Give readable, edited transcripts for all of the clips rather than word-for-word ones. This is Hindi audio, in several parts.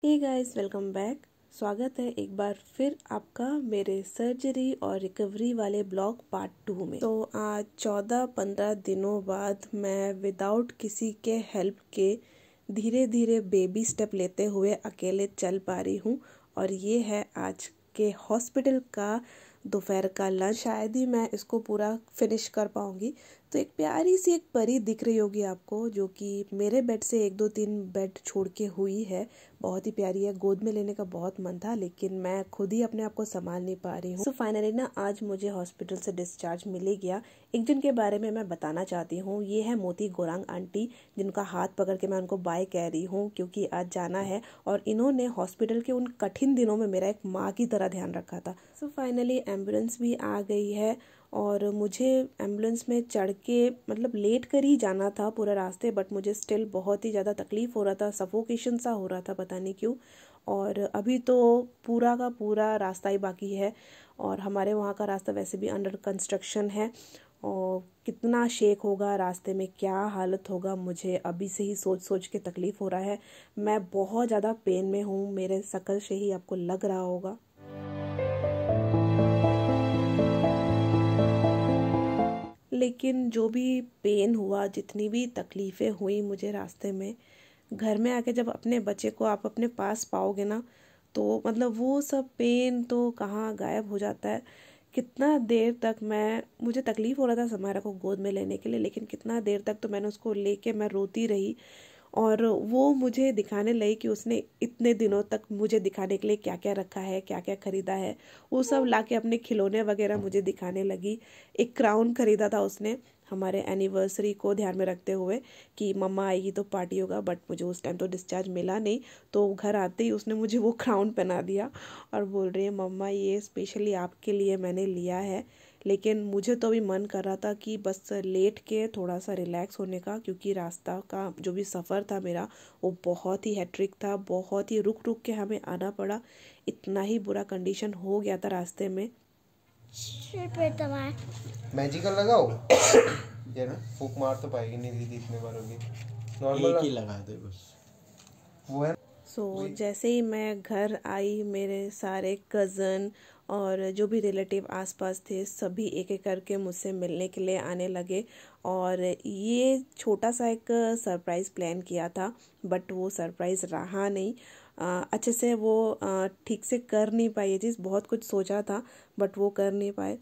Hey guys, welcome back. स्वागत है एक बार फिर आपका मेरे सर्जरी और रिकवरी वाले ब्लॉग पार्ट 2 में। तो आज 14-15 दिनों बाद मैं विदाउट किसी के हेल्प के धीरे धीरे बेबी स्टेप लेते हुए अकेले चल पा रही हूँ। और ये है आज के हॉस्पिटल का दोपहर का लंच। शायद ही मैं इसको पूरा फिनिश कर पाऊंगी। तो एक प्यारी सी एक परी दिख रही होगी आपको, जो कि मेरे बेड से 1-2-3 बेड छोड़ के हुई है। बहुत ही प्यारी है। गोद में लेने का बहुत मन था, लेकिन मैं खुद ही अपने आप को संभाल नहीं पा रही हूँ। सो फाइनली ना आज मुझे हॉस्पिटल से डिस्चार्ज मिल गया। एक जन के बारे में मैं बताना चाहती हूँ। ये है मोती गोरांग आंटी, जिनका हाथ पकड़ के मैं उनको बाय कह रही हूँ, क्योंकि आज जाना है। और इन्होंने हॉस्पिटल के उन कठिन दिनों में मेरा एक माँ की तरह ध्यान रखा था। सो फाइनली एम्बुलेंस भी आ गई है और मुझे एम्बुलेंस में चढ़ के मतलब लेट कर ही जाना था पूरा रास्ते, बट मुझे स्टिल बहुत ही ज़्यादा तकलीफ हो रहा था, सफोकेशन सा हो रहा था, पता नहीं क्यों। और अभी तो पूरा का पूरा रास्ता ही बाकी है, और हमारे वहाँ का रास्ता वैसे भी अंडर कंस्ट्रक्शन है। और कितना शेक होगा रास्ते में, क्या हालत होगा, मुझे अभी से ही सोच सोच के तकलीफ हो रहा है। मैं बहुत ज़्यादा पेन में हूँ, मेरे शक्ल से ही आपको लग रहा होगा। लेकिन जो भी पेन हुआ, जितनी भी तकलीफ़ें हुई मुझे रास्ते में, घर में आके जब अपने बच्चे को आप अपने पास पाओगे ना, तो मतलब वो सब पेन तो कहाँ गायब हो जाता है। कितना देर तक मुझे तकलीफ़ हो रहा था समारा को गोद में लेने के लिए, लेकिन कितना देर तक तो मैंने उसको लेके मैं रोती रही। और वो मुझे दिखाने लगी कि उसने इतने दिनों तक मुझे दिखाने के लिए क्या क्या रखा है, क्या क्या खरीदा है। वो सब लाके अपने खिलौने वगैरह मुझे दिखाने लगी। एक क्राउन खरीदा था उसने हमारे एनिवर्सरी को ध्यान में रखते हुए कि मम्मा आएगी तो पार्टी होगा, बट मुझे उस टाइम तो डिस्चार्ज मिला नहीं। तो घर आते ही उसने मुझे वो क्राउन पहना दिया और बोल रही है, मम्मा ये स्पेशली आपके लिए मैंने लिया है। लेकिन मुझे तो भी मन कर रहा था कि बस लेट के थोड़ा सा रिलैक्स होने का, क्योंकि रास्ता का जो भी सफ़र था मेरा, वो बहुत ही हैट्रिक था। बहुत ही रुक रुक के हमें आना पड़ा। इतना ही बुरा कंडीशन हो गया था रास्ते में। मैजिकल लगाओ। ये ना फूक मार तो पाएगी नहीं दीदी, इतने बार होगी। नॉर्मल एक ही लगा दे बस। वो है। जैसे ही मैं घर आई, मेरे सारे कज़न और जो भी रिलेटिव आसपास थे, सभी एक एक करके मुझसे मिलने के लिए आने लगे। और ये छोटा सा एक सरप्राइज़ प्लान किया था, बट वो सरप्राइज़ रहा नहीं। अच्छे से वो ठीक से कर नहीं पाई ये चीज़। बहुत कुछ सोचा था, बट वो कर नहीं पाए।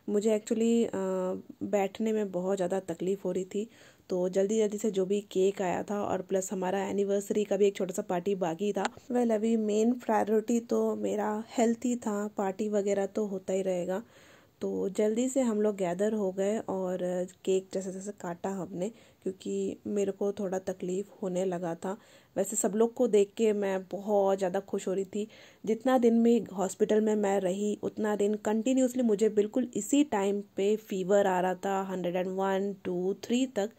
मुझे एक्चुअली बैठने में बहुत ज़्यादा तकलीफ़ हो रही थी। तो जल्दी जल्दी से जो भी केक आया था, और प्लस हमारा एनिवर्सरी का भी एक छोटा सा पार्टी बाकी था। अभी मेन प्रायोरिटी तो मेरा हेल्थ ही था, पार्टी वगैरह तो होता ही रहेगा। तो जल्दी से हम लोग गैदर हो गए और केक जैसे जैसे काटा हमने, क्योंकि मेरे को थोड़ा तकलीफ़ होने लगा था। वैसे सब लोग को देख के मैं बहुत ज़्यादा खुश हो रही थी। जितना दिन में हॉस्पिटल में मैं रही, उतना दिन कंटिन्यूसली मुझे बिल्कुल इसी टाइम पे फीवर आ रहा था, 101, 2, 3 तक।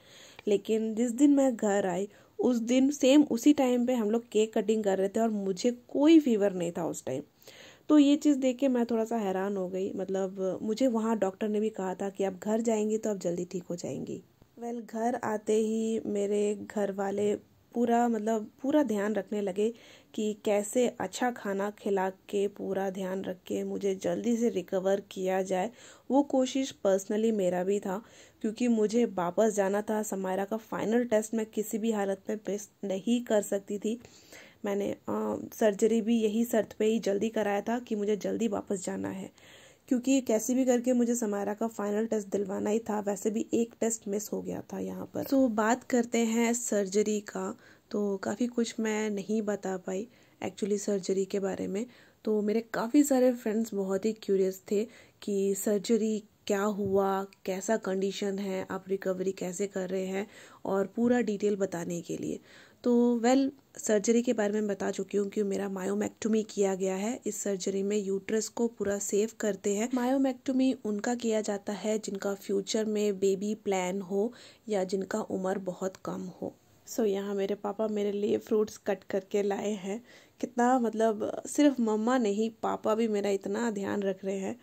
लेकिन जिस दिन मैं घर आई, उस दिन सेम उसी टाइम पे हम लोग केक कटिंग कर रहे थे और मुझे कोई फीवर नहीं था उस टाइम। तो ये चीज़ देख के मैं थोड़ा सा हैरान हो गई। मतलब मुझे वहाँ डॉक्टर ने भी कहा था कि आप घर जाएंगी तो आप जल्दी ठीक हो जाएंगी। घर आते ही मेरे घर वाले पूरा ध्यान रखने लगे कि कैसे अच्छा खाना खिला के, पूरा ध्यान रख के मुझे जल्दी से रिकवर किया जाए। वो कोशिश पर्सनली मेरा भी था, क्योंकि मुझे वापस जाना था। समायरा का फाइनल टेस्ट मैं किसी भी हालत में मिस नहीं कर सकती थी। मैंने सर्जरी भी यही शर्त पे ही जल्दी कराया था कि मुझे जल्दी वापस जाना है, क्योंकि कैसे भी करके मुझे समायरा का फाइनल टेस्ट दिलवाना ही था। वैसे भी एक टेस्ट मिस हो गया था यहाँ पर। तो बात करते हैं सर्जरी का। तो काफ़ी कुछ मैं नहीं बता पाई एक्चुअली सर्जरी के बारे में। तो मेरे काफ़ी सारे फ्रेंड्स बहुत ही क्यूरियस थे कि सर्जरी क्या हुआ, कैसा कंडीशन है, आप रिकवरी कैसे कर रहे हैं, और पूरा डिटेल बताने के लिए। तो सर्जरी के बारे में बता चुकी हूँ कि मेरा मायोमेक्टोमी किया गया है। इस सर्जरी में यूट्रस को पूरा सेव करते हैं। मायोमेक्टोमी उनका किया जाता है जिनका फ्यूचर में बेबी प्लान हो या जिनका उम्र बहुत कम हो। यहाँ मेरे पापा मेरे लिए फ्रूट्स कट करके लाए हैं। कितना मतलब सिर्फ मम्मा नहीं, पापा भी मेरा इतना ध्यान रख रहे हैं।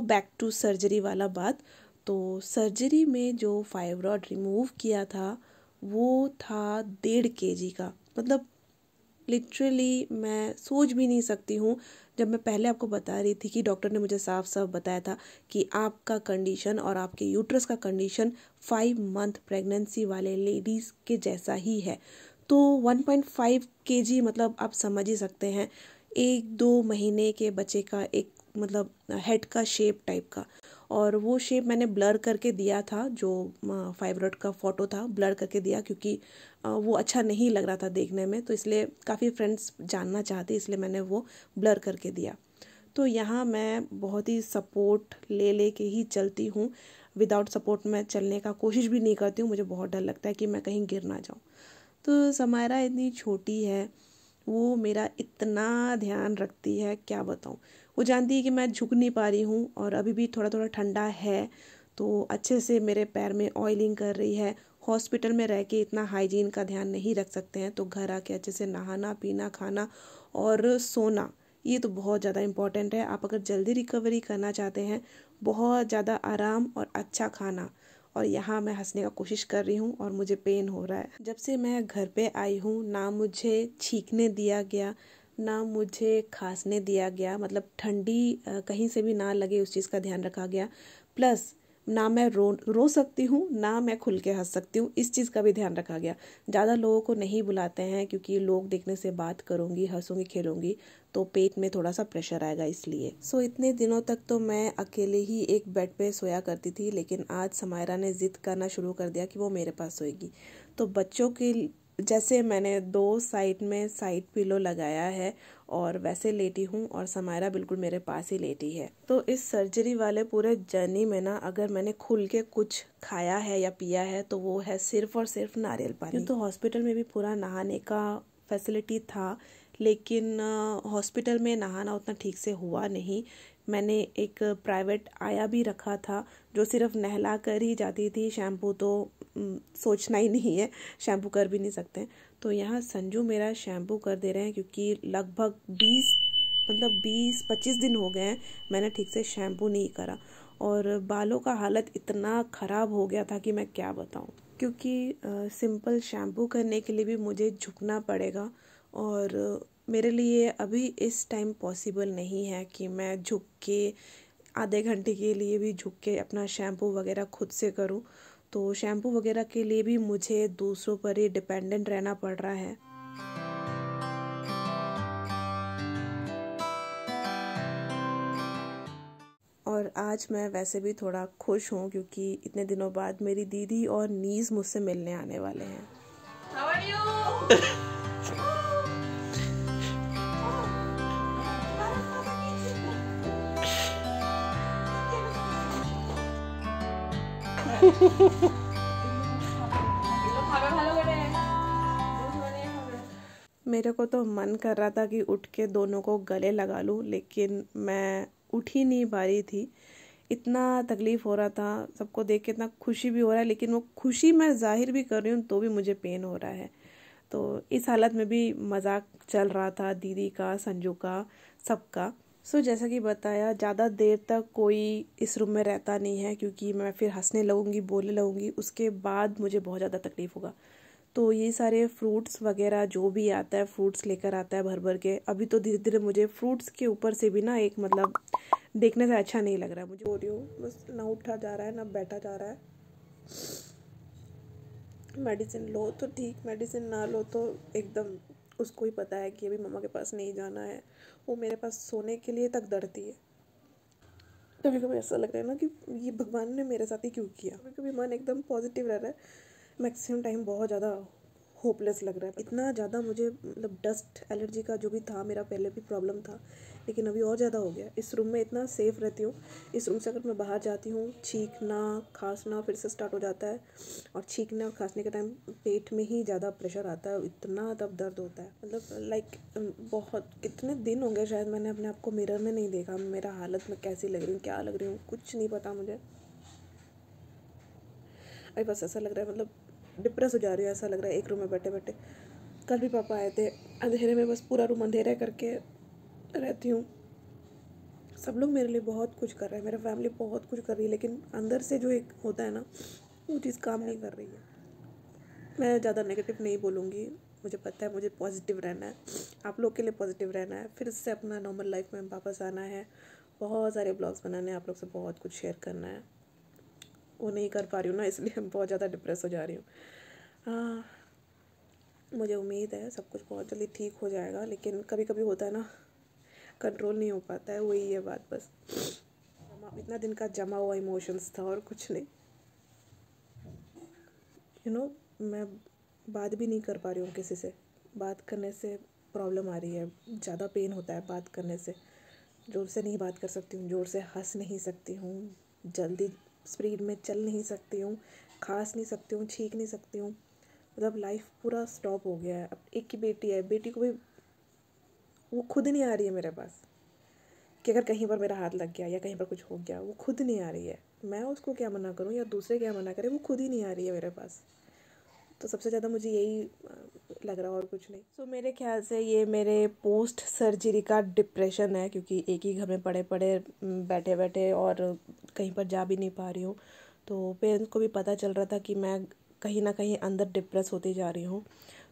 बैक टू सर्जरी वाला बात। तो सर्जरी में जो फाइब्रॉइड रिमूव किया था, वो था 1.5 kg का। मतलब लिटरली मैं सोच भी नहीं सकती हूँ। जब मैं पहले आपको बता रही थी कि डॉक्टर ने मुझे साफ साफ बताया था कि आपका कंडीशन और आपके यूट्रस का कंडीशन 5 मंथ प्रेगनेंसी वाले लेडीज़ के जैसा ही है, तो 1.5 kg मतलब आप समझ ही सकते हैं 1-2 महीने के बच्चे का एक मतलब हेड का शेप टाइप का। और वो शेप मैंने ब्लर करके दिया था, जो फाइब्रॉइड का फ़ोटो था ब्लर करके दिया, क्योंकि वो अच्छा नहीं लग रहा था देखने में, तो इसलिए काफ़ी फ्रेंड्स जानना चाहते इसलिए मैंने वो ब्लर करके दिया। तो यहाँ मैं बहुत ही सपोर्ट ले के ही चलती हूँ। विदाउट सपोर्ट मैं चलने का कोशिश भी नहीं करती हूँ, मुझे बहुत डर लगता है कि मैं कहीं गिर ना जाऊँ। तो समायरा इतनी छोटी है, वो मेरा इतना ध्यान रखती है क्या बताऊँ। वो जानती है कि मैं झुक नहीं पा रही हूँ और अभी भी थोड़ा थोड़ा ठंडा है, तो अच्छे से मेरे पैर में ऑयलिंग कर रही है। हॉस्पिटल में रह के इतना हाइजीन का ध्यान नहीं रख सकते हैं, तो घर आके अच्छे से नहाना पीना खाना और सोना, ये तो बहुत ज़्यादा इम्पॉर्टेंट है। आप अगर जल्दी रिकवरी करना चाहते हैं, बहुत ज़्यादा आराम और अच्छा खाना। और यहाँ मैं हंसने का कोशिश कर रही हूँ और मुझे पेन हो रहा है। जब से मैं घर पे आई हूँ ना मुझे छींकने दिया गया, ना मुझे खांसने दिया गया, मतलब ठंडी कहीं से भी ना लगे उस चीज़ का ध्यान रखा गया। प्लस ना मैं रो सकती हूँ ना मैं खुल के हंस सकती हूँ, इस चीज़ का भी ध्यान रखा गया। ज़्यादा लोगों को नहीं बुलाते हैं क्योंकि लोग देखने से बात करूँगी हंसूँगी खेलूँगी तो पेट में थोड़ा सा प्रेशर आएगा, इसलिए। इतने दिनों तक तो मैं अकेले ही एक बेड पे सोया करती थी, लेकिन आज समायरा ने जिद करना शुरू कर दिया कि वो मेरे पास सोएगी। तो बच्चों के जैसे मैंने 2 साइड में साइड पिलो लगाया है और वैसे लेटी हूँ और समायरा बिल्कुल मेरे पास ही लेटी है। तो इस सर्जरी वाले पूरे जर्नी में ना अगर मैंने खुल के कुछ खाया है या पिया है तो वो है सिर्फ और सिर्फ नारियल पानी। तो हॉस्पिटल में भी पूरा नहाने का फैसिलिटी था, लेकिन हॉस्पिटल में नहाना उतना ठीक से हुआ नहीं। मैंने एक प्राइवेट आया भी रखा था जो सिर्फ नहला कर ही जाती थी, शैम्पू तो सोचना ही नहीं है, शैम्पू कर भी नहीं सकते। तो यहाँ संजू मेरा शैम्पू कर दे रहे हैं क्योंकि लगभग 20-25 दिन हो गए हैं मैंने ठीक से शैम्पू नहीं करा और बालों का हालत इतना ख़राब हो गया था कि मैं क्या बताऊँ। क्योंकि सिंपल शैम्पू करने के लिए भी मुझे झुकना पड़ेगा और मेरे लिए अभी इस टाइम पॉसिबल नहीं है कि मैं झुक के आधे घंटे के लिए भी झुक के अपना शैम्पू वगैरह खुद से करूं। तो शैम्पू वगैरह के लिए भी मुझे दूसरों पर ही डिपेंडेंट रहना पड़ रहा है। और आज मैं वैसे भी थोड़ा खुश हूँ क्योंकि इतने दिनों बाद मेरी दीदी और नीज़ मुझसे मिलने आने वाले हैं। How are you? मेरे को तो मन कर रहा था कि उठ के दोनों को गले लगा लूं, लेकिन मैं उठ ही नहीं पा रही थी। इतना तकलीफ़ हो रहा था, सबको देख के इतना खुशी भी हो रहा है, लेकिन वो खुशी मैं जाहिर भी कर रही हूँ तो भी मुझे पेन हो रहा है। तो इस हालत में भी मजाक चल रहा था दीदी का, संजू का, सबका। जैसा कि बताया, ज़्यादा देर तक कोई इस रूम में रहता नहीं है क्योंकि मैं फिर हंसने लगूंगी, बोलने लगूंगी, उसके बाद मुझे बहुत ज़्यादा तकलीफ़ होगा। तो ये सारे फ्रूट्स वगैरह जो भी आता है, फ्रूट्स लेकर आता है भर भर के। अभी तो धीरे धीरे मुझे फ्रूट्स के ऊपर से भी ना एक मतलब देखने से अच्छा नहीं लग रहा है। मुझे हो रही हूँ, बस ना उठा जा रहा है ना बैठा जा रहा है। मेडिसिन लो तो ठीक, मेडिसिन ना लो तो एकदम उसको ही पता है कि अभी मम्मा के पास नहीं जाना है। वो मेरे पास सोने के लिए तक डरती है। कभी कभी ऐसा लग रहा है ना कि ये भगवान ने मेरे साथ ही क्यों किया। कभी कभी मन एकदम पॉजिटिव रह रहा है, मैक्सिमम टाइम बहुत ज़्यादा होपलेस लग रहा है। इतना ज़्यादा मुझे मतलब डस्ट एलर्जी का जो भी था, मेरा पहले भी प्रॉब्लम था, लेकिन अभी और ज़्यादा हो गया। इस रूम में इतना सेफ़ रहती हूँ, इस रूम से अगर मैं बाहर जाती हूँ, छींकना खांसना फिर से स्टार्ट हो जाता है। और छींकने और खांसने के टाइम पेट में ही ज़्यादा प्रेशर आता है, इतना तब दर्द होता है। मतलब लाइक बहुत कितने दिन हो गए शायद मैंने अपने आप को मिरर में नहीं देखा, मेरा हालत में कैसी लग रही हूँ, क्या लग रही हूँ, कुछ नहीं पता मुझे। अभी बस ऐसा लग रहा है, मतलब डिप्रेस हो जा रही है, ऐसा लग रहा है एक रूम में बैठे बैठे। कल भी पापा आए थे, अंधेरे में, बस पूरा रूम अंधेरा करके रहती हूँ। सब लोग मेरे लिए बहुत कुछ कर रहे हैं, मेरा फैमिली बहुत कुछ कर रही है, लेकिन अंदर से जो एक होता है ना, वो चीज़ काम नहीं कर रही है। मैं ज़्यादा नेगेटिव नहीं बोलूँगी, मुझे पता है मुझे पॉजिटिव रहना है, आप लोग के लिए पॉजिटिव रहना है, फिर से अपना नॉर्मल लाइफ में वापस आना है, बहुत सारे ब्लॉग्स बनाने हैं, आप लोग से बहुत कुछ शेयर करना है। वो नहीं कर पा रही हूँ ना, इसलिए मैं बहुत ज़्यादा डिप्रेस हो जा रही हूँ। मुझे उम्मीद है सब कुछ बहुत जल्दी ठीक हो जाएगा, लेकिन कभी कभी होता है ना, कंट्रोल नहीं हो पाता है, वही है बात बस। इतना दिन का जमा हुआ इमोशंस था और कुछ नहीं। मैं बात भी नहीं कर पा रही हूँ किसी से, बात करने से प्रॉब्लम आ रही है, ज़्यादा पेन होता है बात करने से। ज़ोर से नहीं बात कर सकती हूँ, ज़ोर से हंस नहीं सकती हूँ, जल्दी स्पीड में चल नहीं सकती हूँ, खांस नहीं सकती हूँ, छींक नहीं सकती हूँ। मतलब लाइफ पूरा स्टॉप हो गया है। अब एक की बेटी है, बेटी को भी वो खुद नहीं आ रही है मेरे पास कि अगर कहीं पर मेरा हाथ लग गया या कहीं पर कुछ हो गया, वो खुद नहीं आ रही है। मैं उसको क्या मना करूँ या दूसरे क्या मना करें, वो खुद ही नहीं आ रही है मेरे पास। तो सबसे ज़्यादा मुझे यही लग रहा और कुछ नहीं। सो मेरे ख्याल से ये मेरे पोस्ट सर्जरी का डिप्रेशन है, क्योंकि एक ही घर में पड़े पड़े बैठे बैठे और कहीं पर जा भी नहीं पा रही हूँ। तो पेरेंट्स को भी पता चल रहा था कि मैं कहीं ना कहीं अंदर डिप्रेस होती जा रही हूँ।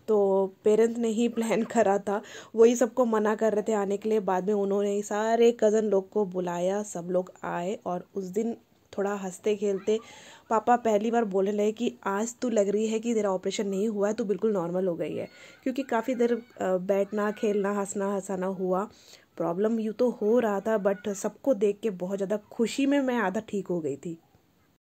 तो पेरेंट्स ने ही प्लान करा था, वही सबको मना कर रहे थे आने के लिए। बाद में उन्होंने ही सारे कज़न लोग को बुलाया, सब लोग आए और उस दिन थोड़ा हंसते खेलते पापा पहली बार बोलने लगे कि आज तो लग रही है कि तेरा ऑपरेशन नहीं हुआ है, तो बिल्कुल नॉर्मल हो गई है। क्योंकि काफ़ी देर बैठना खेलना हंसना हंसाना हुआ, प्रॉब्लम यूँ तो हो रहा था, बट सबको देख के बहुत ज़्यादा खुशी में मैं आधा ठीक हो गई थी।